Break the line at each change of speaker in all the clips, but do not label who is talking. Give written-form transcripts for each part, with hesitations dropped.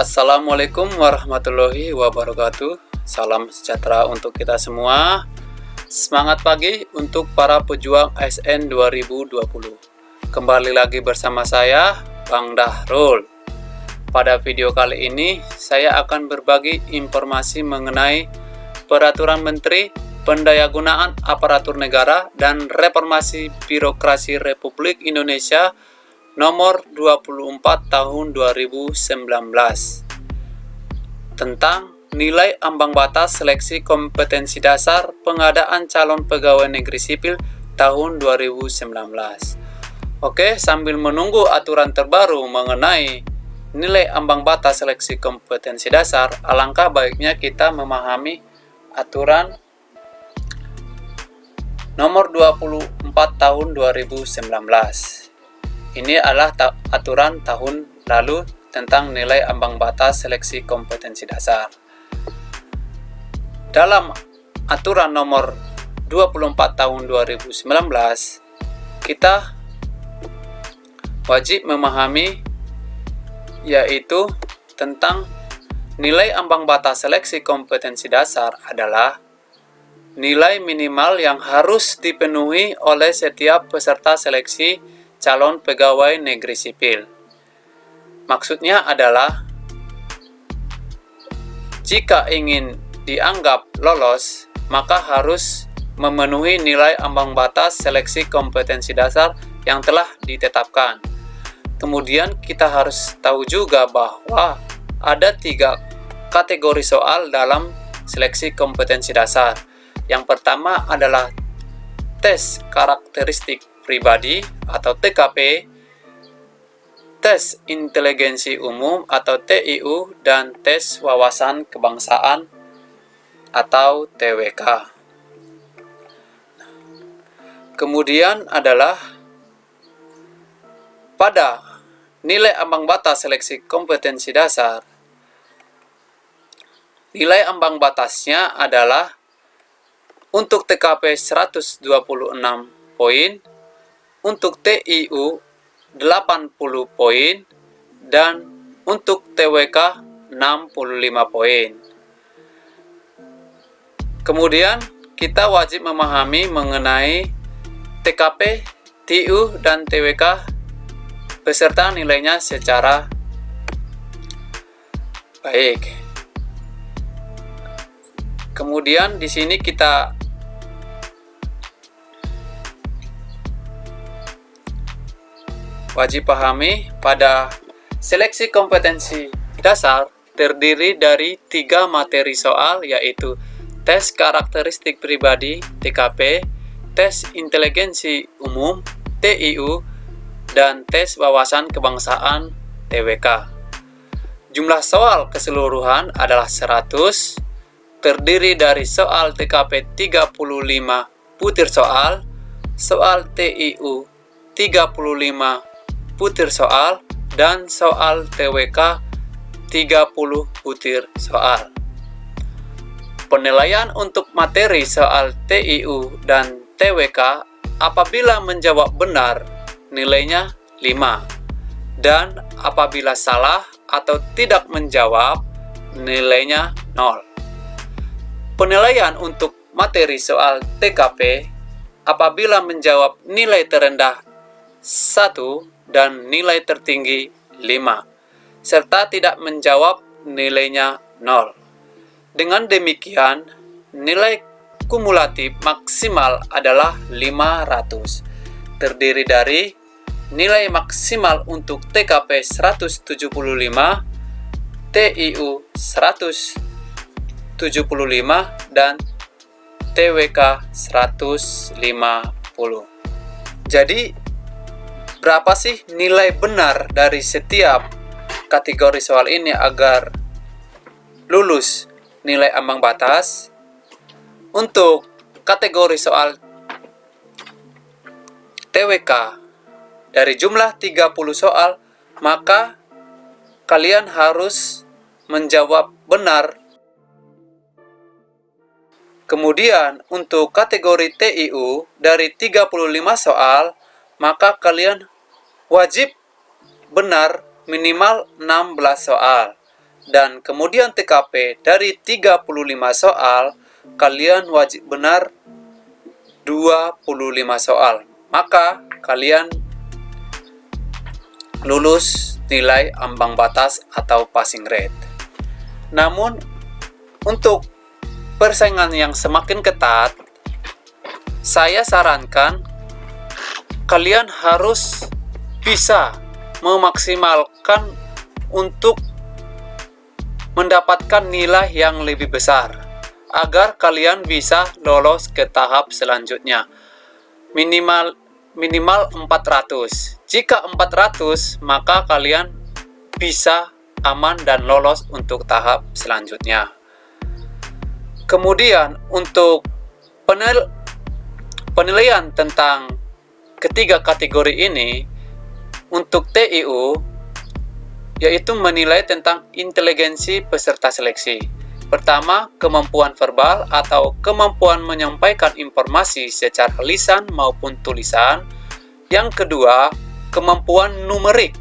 Assalamualaikum warahmatullahi wabarakatuh. Salam sejahtera untuk kita semua. Semangat pagi untuk para pejuang ASN 2020. Kembali lagi bersama saya, Bang Dahrul. Pada video kali ini, saya akan berbagi informasi mengenai Peraturan Menteri Pendayagunaan Aparatur Negara dan Reformasi Birokrasi Republik Indonesia Nomor 24 Tahun 2019 tentang nilai ambang batas seleksi kompetensi dasar pengadaan calon pegawai negeri sipil tahun 2019. Oke, sambil menunggu aturan terbaru mengenai nilai ambang batas seleksi kompetensi dasar, alangkah baiknya kita memahami aturan nomor 24 tahun 2019. Ini adalah aturan tahun lalu tentang nilai ambang batas seleksi kompetensi dasar. Dalam aturan nomor 24 tahun 2019, kita wajib memahami yaitu tentang nilai ambang batas seleksi kompetensi dasar adalah nilai minimal yang harus dipenuhi oleh setiap peserta seleksi calon pegawai negeri sipil. Maksudnya adalah jika ingin dianggap lolos, maka harus memenuhi nilai ambang batas seleksi kompetensi dasar yang telah ditetapkan. Kemudian kita harus tahu juga bahwa ada 3 kategori soal dalam seleksi kompetensi dasar. Yang pertama adalah tes karakteristik pribadi atau TKP, tes inteligensi umum atau TIU, dan tes wawasan kebangsaan atau TWK. Kemudian adalah pada nilai ambang batas seleksi kompetensi dasar, nilai ambang batasnya adalah untuk TKP 126 poin, untuk TIU 80 poin, dan untuk TWK 65 poin. Kemudian kita wajib memahami mengenai TKP, TIU, dan TWK beserta nilainya secara baik. Kemudian di sini kita wajib pahami pada seleksi kompetensi dasar terdiri dari 3 materi soal, yaitu tes karakteristik pribadi TKP, tes inteligensi umum TIU, dan tes wawasan kebangsaan TWK. Jumlah soal keseluruhan adalah 100, terdiri dari soal TKP 35 butir soal, soal TIU 35 butir soal, dan soal TWK 30 butir soal. Penilaian untuk materi soal TIU dan TWK apabila menjawab benar nilainya 5, dan apabila salah atau tidak menjawab nilainya 0. Penilaian untuk materi soal TKP apabila menjawab nilai terendah 1 dan nilai tertinggi 5, serta tidak menjawab nilainya 0. Dengan demikian, nilai kumulatif maksimal adalah 500, terdiri dari nilai maksimal untuk TKP 175, TIU 175, dan TWK 150. Jadi, berapa sih nilai benar dari setiap kategori soal ini agar lulus nilai ambang batas? Untuk kategori soal TWK, dari jumlah 30 soal, maka kalian harus menjawab benar. Kemudian untuk kategori TIU, dari 35 soal, maka kalian wajib benar minimal 16 soal. dan kemudian TKP dari 35 soal, kalian wajib benar 25 soal. Maka kalian lulus nilai ambang batas atau passing rate. Namun untuk persaingan yang semakin ketat, saya sarankan kalian harus bisa memaksimalkan untuk mendapatkan nilai yang lebih besar agar kalian bisa lolos ke tahap selanjutnya. Minimal 400. Jika 400, maka kalian bisa aman dan lolos untuk tahap selanjutnya. Kemudian untuk penilaian tentang ketiga kategori ini, untuk TIU yaitu menilai tentang inteligensi peserta seleksi. Pertama, kemampuan verbal atau kemampuan menyampaikan informasi secara lisan maupun tulisan. Yang kedua, kemampuan numerik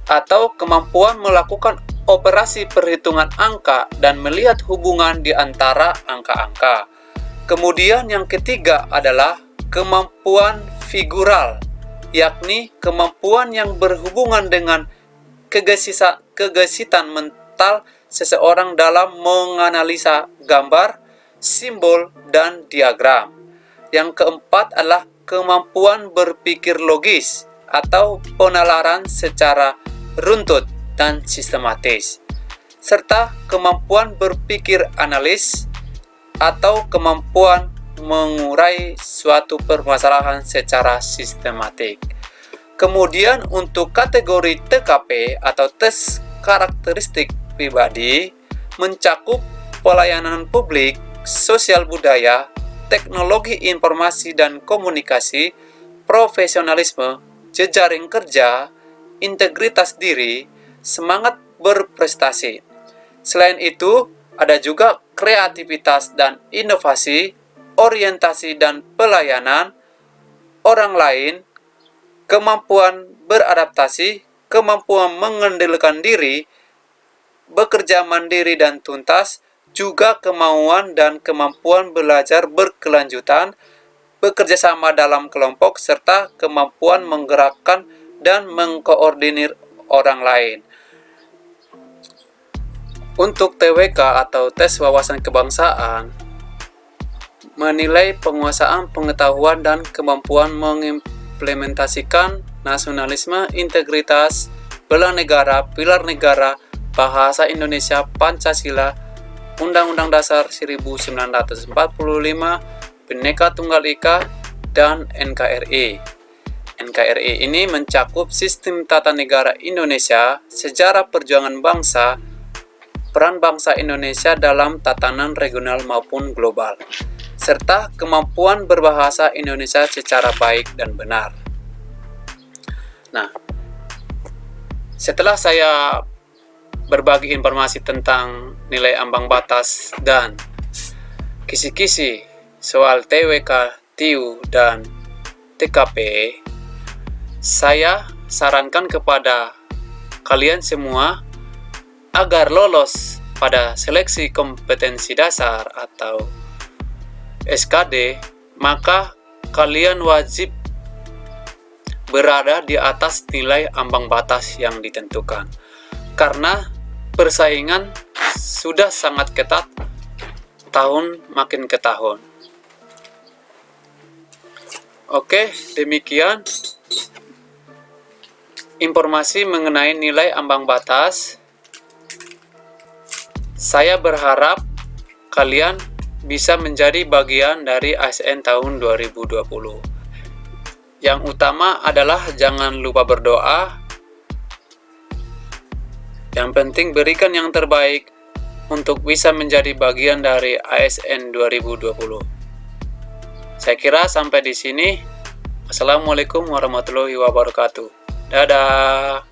atau kemampuan melakukan operasi perhitungan angka dan melihat hubungan di antara angka-angka. Kemudian yang ketiga adalah kemampuan figural, yakni kemampuan yang berhubungan dengan kegesitan mental seseorang dalam menganalisa gambar, simbol, dan diagram. Yang keempat adalah kemampuan berpikir logis atau penalaran secara runtut dan sistematis, serta kemampuan berpikir analis atau kemampuan mengurai suatu permasalahan secara sistematik. Kemudian untuk kategori TKP atau tes karakteristik pribadi mencakup pelayanan publik, sosial budaya, teknologi informasi dan komunikasi, profesionalisme, jejaring kerja, integritas diri, semangat berprestasi. Selain itu, ada juga kreativitas dan inovasi, orientasi dan pelayanan orang lain, kemampuan beradaptasi, kemampuan mengendalikan diri, bekerja mandiri dan tuntas, juga kemauan dan kemampuan belajar berkelanjutan, bekerja sama dalam kelompok, serta kemampuan menggerakkan dan mengkoordinir orang lain. Untuk TWK atau tes wawasan kebangsaan, menilai penguasaan pengetahuan dan kemampuan mengimplementasikan nasionalisme, integritas, bela negara, pilar negara, bahasa Indonesia, Pancasila, Undang-Undang Dasar 1945, Bhinneka Tunggal Ika, dan NKRI. NKRI ini mencakup sistem tata negara Indonesia, sejarah perjuangan bangsa, peran bangsa Indonesia dalam tatanan regional maupun global, serta kemampuan berbahasa Indonesia secara baik dan benar. Nah, setelah saya berbagi informasi tentang nilai ambang batas dan kisi-kisi soal TWK, TIU, dan TKP, saya sarankan kepada kalian semua agar lolos pada seleksi kompetensi dasar atau SKD, maka kalian wajib berada di atas nilai ambang batas yang ditentukan. Karena persaingan sudah sangat ketat tahun makin ke tahun. Oke, demikian informasi mengenai nilai ambang batas. Saya berharap kalian bisa menjadi bagian dari ASN tahun 2020. Yang utama adalah jangan lupa berdoa. Yang penting berikan yang terbaik untuk bisa menjadi bagian dari ASN 2020. Saya kira sampai di sini. Assalamualaikum warahmatullahi wabarakatuh. Dadah.